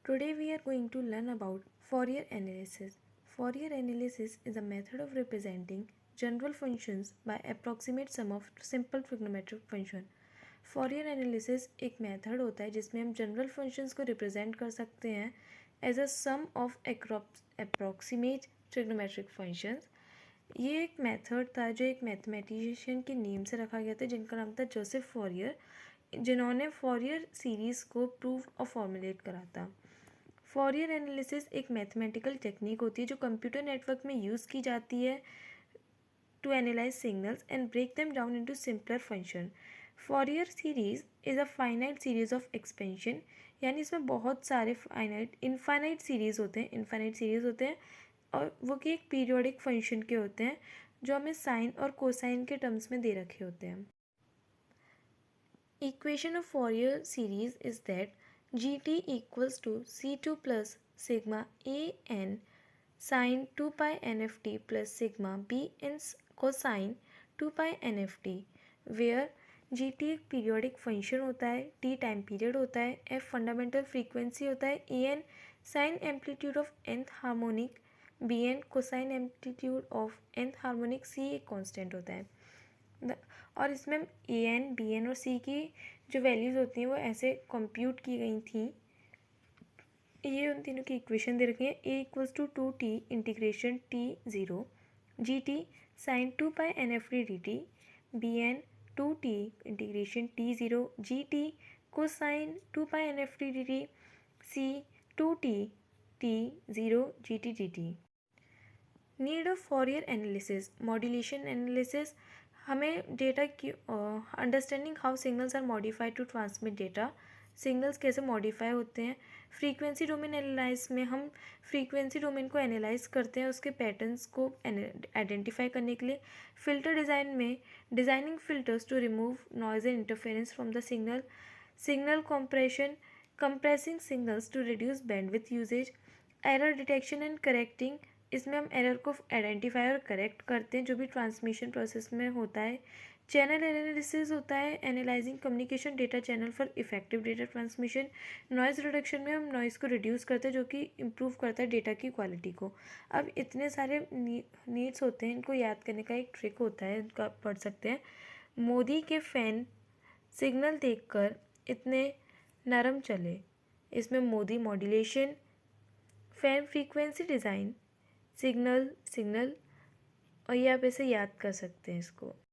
Today we are going to learn about Fourier analysis. Fourier analysis is a method of representing general functions by approximate sum of simple trigonometric function. Fourier analysis एक method होता है जिसमें हम general functions को represent कर सकते हैं as a sum of approximate trigonometric functions. ये एक मेथड था जो एक मैथमेटिशियन के नेम से रखा गया था जिनका नाम था जोसेफ फॉरियर, जिन्होंने फॉरियर सीरीज़ को प्रूव और फॉर्मुलेट करा था. फॉरियर एनालिसिस एक मैथमेटिकल टेक्निक होती है जो कंप्यूटर नेटवर्क में यूज़ की जाती है to analyse signals and break them down into simpler function. Fourier series is a finite series of expansion, यानी इसमें बहुत सारे इनफाइनाइट सीरीज़ होते हैं और वो कि एक पीरियोडिक फंक्शन के होते हैं जो हमें साइन और कोसाइन के टर्म्स में दे रखे होते हैं. Equation of Fourier series is that gt equals to c2 plus sigma a n sine 2 pi nft plus sigma b n cosine 2 pi nft, where gt एक पीरियोडिक फंक्शन होता है, t time period होता है, f fundamental frequency होता है, a n sine amplitude of nth harmonic, b n cosine amplitude of nth harmonic, c एक constant होता है. और इसमें ए एन बी एन और सी की जो वैल्यूज़ होती हैं वो ऐसे कंप्यूट की गई थी. ये उन तीनों की इक्वेशन दे रखी है. A equals to 2t integration t zero g t sine 2 pi n f d d t, b n 2t integration t zero g t cosine 2 pi n f d d t, c 2t t zero g t d t. Need of Fourier analysis. Modulation analysis हमें data की understanding how signals are modified to transmit data. Signals कैसे modify होते हैं. Frequency domain analyse में हम frequency domain को analyse करते हैं उसके पैटर्न्स को आइडेंटिफाई करने के लिए. फ़िल्टर डिज़ाइन में designing filters to remove noise and interference from the signal. Signal compression compressing signals to reduce bandwidth usages. Error detection and correcting, इसमें हम एरर को आइडेंटिफाई और करेक्ट करते हैं जो भी ट्रांसमिशन प्रोसेस में होता है. चैनल एनालिसिस होता है analysing communication data channel for effective data transmission. Noise reduction में हम नॉइज़ को रिड्यूस करते हैं जो कि इम्प्रूव करता है डेटा की क्वालिटी को. अब इतने सारे नीड्स होते हैं, इनको याद करने का एक ट्रिक होता है, इनका पढ़ सकते हैं. मोदी के फैन सिग्नल देखकर इतने नरम चले. इसमें Modi modulation, fan frequency design, signal और ये आप ऐसे याद कर सकते हैं इसको.